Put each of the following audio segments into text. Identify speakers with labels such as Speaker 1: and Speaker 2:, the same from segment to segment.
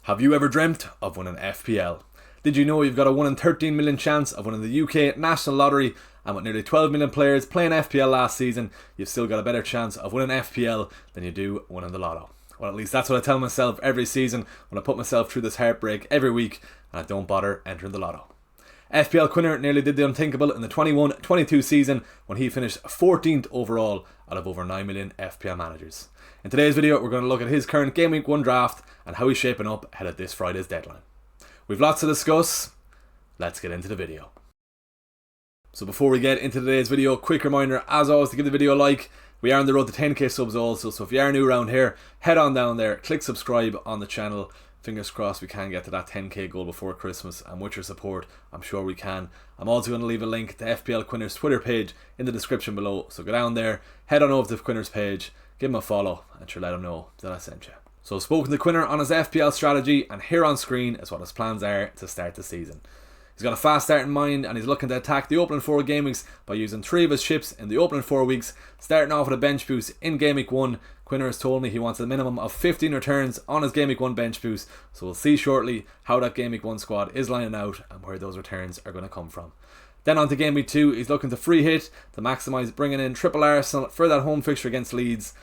Speaker 1: Have you ever dreamt of winning FPL? Did you know you've got a 1 in 13 million chance of winning the UK National Lottery, and with nearly 12 million players playing FPL last season, you've still got a better chance of winning FPL than you do winning the lotto? Well, at least that's what I tell myself every season when I put myself through this heartbreak every week and I don't bother entering the lotto. FPL Quinner nearly did the unthinkable in the 21-22 season when he finished 14th overall out of over 9 million FPL managers. In today's video, we're going to look at his current Game Week 1 draft and how he's shaping up ahead of this Friday's deadline. We've lots to discuss. Let's get into the video. So before we get into today's video, quick reminder as always to give the video a like. We are on the road to 10k subs also, so if you are new around here, head on down there, click subscribe on the channel. Fingers crossed we can get to that 10k goal before Christmas, and with your support, I'm sure we can. I'm also going to leave a link to FPL Quinner's Twitter page in the description below, so go down there, head on over to Quinner's page, give him a follow, and sure let him know that I sent you. So I've spoken to Quinner on his FPL strategy, and here on screen is what his plans are to start the season. He's got a fast start in mind, and he's looking to attack the opening 4 game weeks by using 3 of his chips in the opening 4 weeks, starting off with a bench boost in Game Week 1. Quinner has told me he wants a minimum of 15 returns on his Game Week 1 bench boost, so we'll see shortly how that Game Week 1 squad is lining out and where those returns are going to come from. Then on to Game Week 2, he's looking to free hit to maximise bringing in triple Arsenal for that home fixture against Leeds.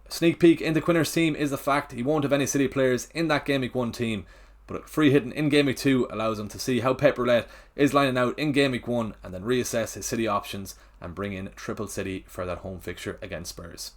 Speaker 1: Sneak peek into Quinner's team is the fact he won't have any City players in that Game Week 1 team, but free hitting in Game Week 2 allows him to see how Pep Roulette is lining out in Game Week 1 and then reassess his City options and bring in triple City for that home fixture against Spurs.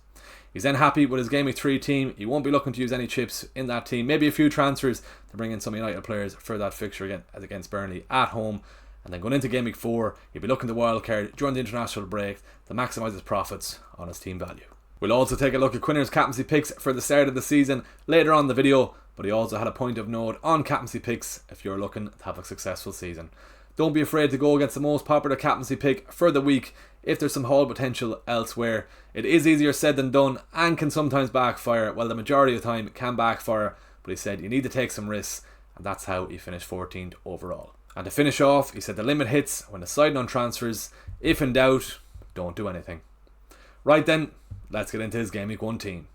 Speaker 1: He's then happy with his Game Week 3 team. He won't be looking to use any chips in that team, maybe a few transfers to bring in some United players for that fixture against Burnley at home. And then going into Game Week 4, he'll be looking to wildcard during the international break to maximise his profits on his team value. We'll also take a look at Quinner's captaincy picks for the start of the season later on in the video, but he also had a point of note on captaincy picks if you're looking to have a successful season. Don't be afraid to go against the most popular captaincy pick for the week if there's some haul potential elsewhere. It is easier said than done and can sometimes backfire. Well, the majority of the time it can backfire, but he said you need to take some risks, and that's how he finished 14th overall. And to finish off, he said the limit hits when deciding on transfers. If in doubt, don't do anything. Right then, let's get into his Game Week 1 team.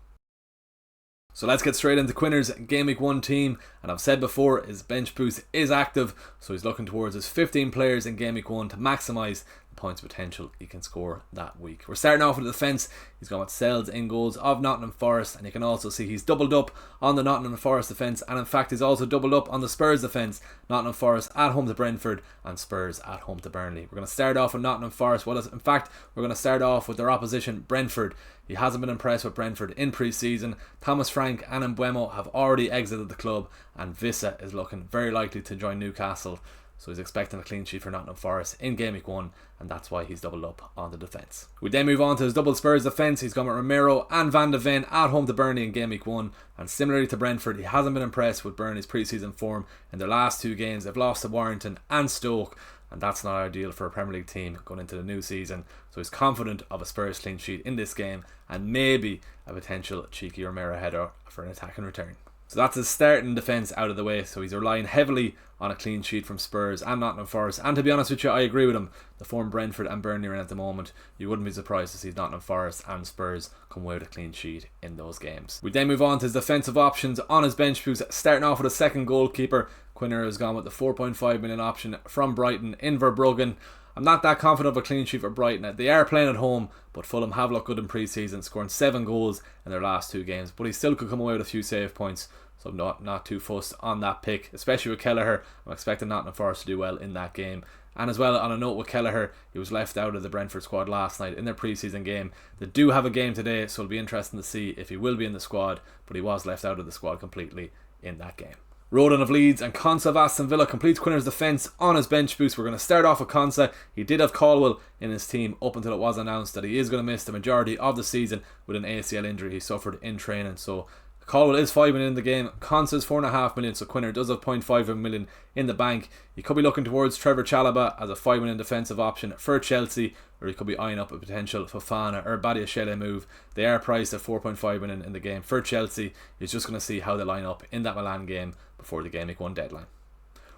Speaker 1: So let's get straight into Quinner's Game Week 1 team, and I've said before his bench boost is active, so he's looking towards his 15 players in Game Week 1 to maximise the points potential he can score that week. We're starting off with the defence. He's gone with Sells in goals of Nottingham Forest, and you can also see he's doubled up on the Nottingham Forest defence, and in fact he's also doubled up on the Spurs defence. Nottingham Forest at home to Brentford and Spurs at home to Burnley. We're going to start off with Nottingham Forest. Well, in fact, we're going to start off with their opposition, Brentford. He hasn't been impressed with Brentford in pre-season. Thomas Frank and Mbeumo have already exited the club, and Vissa is looking very likely to join Newcastle. So he's expecting a clean sheet for Nottingham Forest in Game Week 1, and that's why he's doubled up on the defence. We then move on to his double Spurs defence. He's gone with Romero and Van de Ven at home to Burnley in Game Week 1, and similarly to Brentford, he hasn't been impressed with Burnley's pre-season form. In their last 2 games, they've lost to Warrington and Stoke, and that's not ideal for a Premier League team going into the new season. So he's confident of a Spurs clean sheet in this game, and maybe a potential cheeky Romero header for an attack and return. So that's his starting defence out of the way, so he's relying heavily on a clean sheet from Spurs and Nottingham Forest. And to be honest with you, I agree with him. The form Brentford and Burnley are in at the moment, you wouldn't be surprised to see Nottingham Forest and Spurs come away with a clean sheet in those games. We then move on to his defensive options on his bench boost, starting off with a second goalkeeper. Quinner has gone with the 4.5 million option from Brighton in Verbruggen. I'm not that confident of a clean sheet for Brighton. They are playing at home, but Fulham have looked good in pre-season, scoring 7 goals in their last 2 games. But he still could come away with a few save points, so I'm not too fussed on that pick, especially with Kelleher. I'm expecting Nottingham Forest to do well in that game. And as well, on a note with Kelleher, he was left out of the Brentford squad last night in their pre-season game. They do have a game today, so it'll be interesting to see if he will be in the squad, but he was left out of the squad completely in that game. Rodan of Leeds and Konsa of Aston Villa completes Quinner's defence on his bench boost. We're going to start off with Konsa. He did have Caldwell in his team up until it was announced that he is going to miss the majority of the season with an ACL injury he suffered in training. So Caldwell is 5 million in the game. Konsa is 4.5 million, so Quinner does have 0.5 million in the bank. He could be looking towards Trevor Chalobah as a 5 million defensive option for Chelsea, or he could be eyeing up a potential Fofana or Badiashile move. They are priced at 4.5 million in the game for Chelsea. He's just going to see how they line up in that Milan game before the Game Week 1 deadline.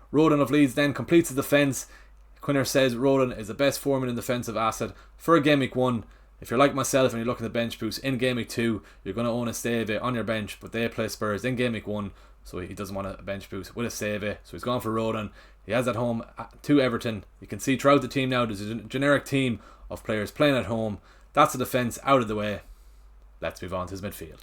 Speaker 1: Rodan of Leeds then completes his defence. Quinner says Rodan is the best 4 million defensive asset for a Game Week 1. If you're like myself and you're looking at bench boost in Game Week 2, you're going to own Esteve on your bench, but they play Spurs in Game Week 1, so he doesn't want to bench boost with a save. So he's gone for Rodon. He has at home to Everton. You can see throughout the team now there's a generic team of players playing at home. That's the defence out of the way. Let's move on to his midfield.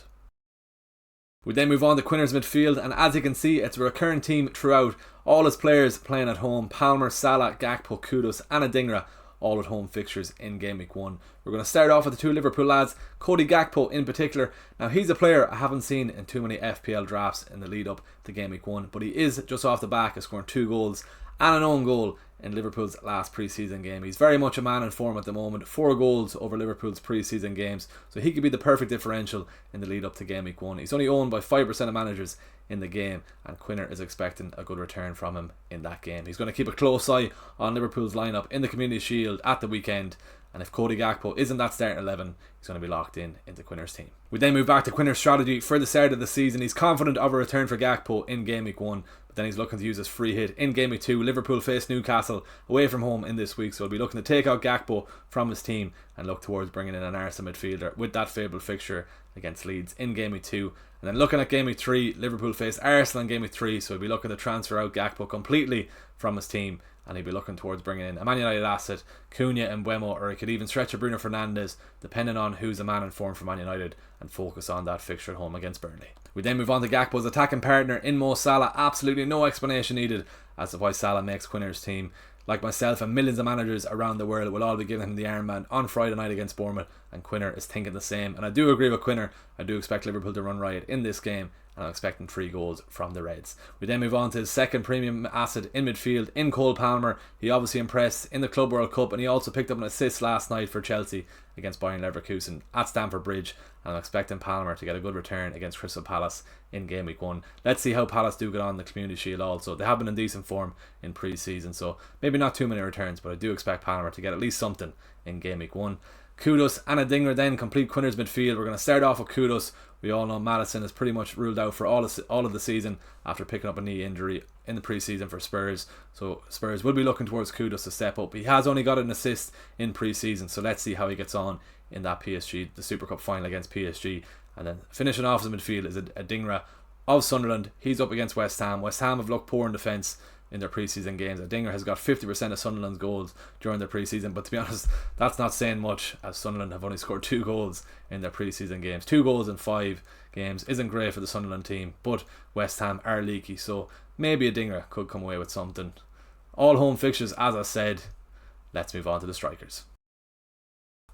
Speaker 1: We then move on to Quinner's midfield, and as you can see, it's a recurring team throughout. All his players playing at home: Palmer, Salah, Gakpo, Kudus and Adingra, all at home fixtures in game week 1. We're going to start off with the two Liverpool lads, Cody Gakpo in particular. Now he's a player I haven't seen in too many FPL drafts in the lead up to game week 1, but he is just off the back of scoring 2 goals and an own goal in Liverpool's last pre-season game. He's very much a man in form at the moment, 4 goals over Liverpool's pre-season games, so he could be the perfect differential in the lead up to game week 1. He's only owned by 5% of managers in the game, and Quinner is expecting a good return from him in that game. He's going to keep a close eye on Liverpool's lineup in the Community Shield at the weekend, and if Cody Gakpo isn't that starting 11, he's going to be locked in into Quinner's team. We then move back to Quinner's strategy for the start of the season. He's confident of a return for Gakpo in game week 1, but then he's looking to use his free hit in game week 2. Liverpool face Newcastle away from home in this week, so he'll be looking to take out Gakpo from his team and look towards bringing in an Arsenal midfielder with that fabled fixture against Leeds in game week 2. And then looking at game week 3, Liverpool face Arsenal in game week 3, so he'll be looking to transfer out Gakpo completely from his team, and he'll be looking towards bringing in a Man United asset, Cunha and Mbeumo, or he could even stretch a Bruno Fernandes, depending on who's the man in form for Man United, and focus on that fixture at home against Burnley. We then move on to Gakpo's attacking partner in Mo Salah. Absolutely no explanation needed as to why Salah makes Quinner's team. Like myself and millions of managers around the world will all be giving him the armband on Friday night against Bournemouth, and Quinner is thinking the same. And I do agree with Quinner. I do expect Liverpool to run riot in this game, and I'm expecting 3 goals from the Reds. We then move on to his second premium asset in midfield in Cole Palmer. He obviously impressed in the Club World Cup, and he also picked up an assist last night for Chelsea against Bayern Leverkusen at Stamford Bridge, and I'm expecting Palmer to get a good return against Crystal Palace in game week 1. Let's see how Palace do get on the Community Shield also. They have been in decent form in pre-season, so maybe not too many returns, but I do expect Palmer to get at least something in game week 1. Kudus and Adingra then complete Quinner's midfield. We're going to start off with Kudus. We all know Maddison is pretty much ruled out for all of the season after picking up a knee injury in the pre-season for Spurs. So Spurs will be looking towards Kudus to step up. He has only got an assist in pre-season, so let's see how he gets on in that PSG, the Super Cup final against PSG. And then finishing off his midfield is Adingra of Sunderland. He's up against West Ham. West Ham have looked poor in defence in their pre-season games. Adingra has got 50% of Sunderland's goals during their pre-season, but to be honest, that's not saying much, as Sunderland have only scored 2 goals in their pre-season games. 2 goals in 5 games isn't great for the Sunderland team, but West Ham are leaky, so maybe Adingra could come away with something. All home fixtures, as I said. Let's move on to the strikers.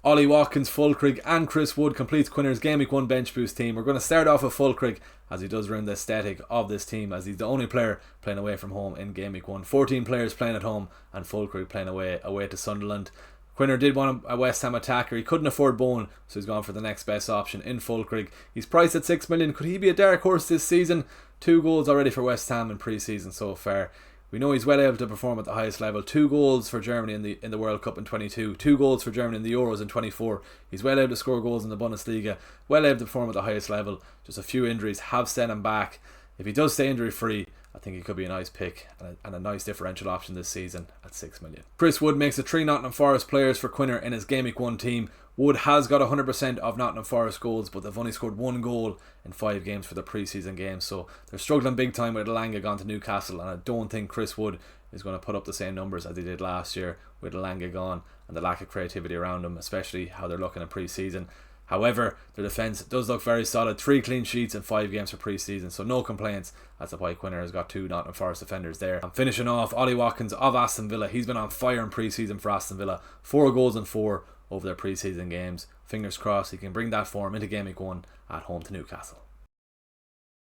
Speaker 1: Ollie Watkins, Fulkrug and Chris Wood completes Quinner's game week 1 bench boost team. We're going to start off with Fulkrug, as he does ruin the aesthetic of this team, as he's the only player playing away from home in game week 1. 14 players playing at home, and Fulkrug playing away to Sunderland. Quinner did want a West Ham attacker. He couldn't afford Bowen, so he's gone for the next best option in Fulkrug. He's priced at 6 million. Could he be a dark horse this season? 2 goals already for West Ham in pre-season so far. We know he's well able to perform at the highest level. 2 goals for Germany in the World Cup in 22. 2 goals for Germany in the Euros in 24. He's well able to score goals in the Bundesliga. Well able to perform at the highest level. Just a few injuries have set him back. If he does stay injury free, I think he could be a nice pick and a nice differential option this season at 6 million. Chris Wood makes the 3 Nottingham Forest players for Quinner in his game week 1 team. Wood has got 100% of Nottingham Forest goals, but they've only scored 1 goal in 5 games for the pre-season games, so they're struggling big time with Elanga gone to Newcastle, and I don't think Chris Wood is going to put up the same numbers as he did last year with Elanga gone and the lack of creativity around him, especially how they're looking in pre-season. However, their defence does look very solid. 3 clean sheets in 5 games for pre-season, so no complaints as to why Quinner has got 2 Nottingham Forest defenders there. And finishing off, Ollie Watkins of Aston Villa. He's been on fire in pre-season for Aston Villa. 4 goals in 4 over their pre-season games. Fingers crossed he can bring that form into game week 1 at home to Newcastle.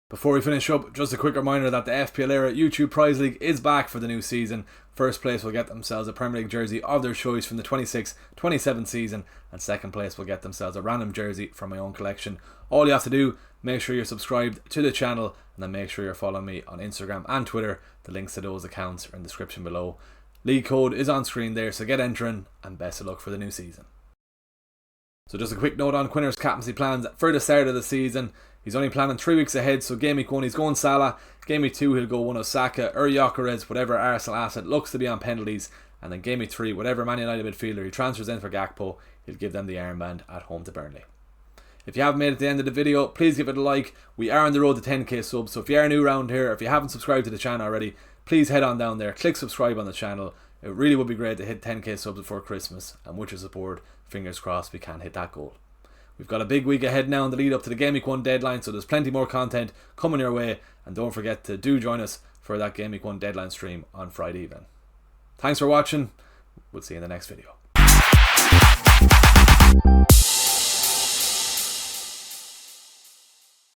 Speaker 1: Before we finish up, just a quick reminder that the FPL Era YouTube Prize League is back for the new season. First place will get themselves a Premier League jersey of their choice from the 26-27 season, and second place will get themselves a random jersey from my own collection. All you have to do, make sure you're subscribed to the channel, and then make sure you're following me on Instagram and Twitter. The links to those accounts are in the description below. League code is on screen there, so get entering, and best of luck for the new season. So just a quick note on Quinner's captaincy plans for the start of the season. He's only planning 3 weeks ahead, so game week 1 he's going Salah, game week 2 he'll go one of Saka or Gyökeres, whatever Arsenal asset looks to be on penalties, and then game week 3, whatever Man United midfielder he transfers in for Gakpo, he'll give them the armband at home to Burnley. If you haven't made it to the end of the video, please give it a like. We are on the road to 10k subs, so if you are new around here, or if you haven't subscribed to the channel already, please head on down there, click subscribe on the channel. It really would be great to hit 10k subs before Christmas, and with your support, fingers crossed we can hit that goal. We've got a big week ahead now in the lead up to the GW1 deadline, so there's plenty more content coming your way, and don't forget to join us for that GW1 deadline stream on Friday evening. Thanks for watching. We'll see you in the next video.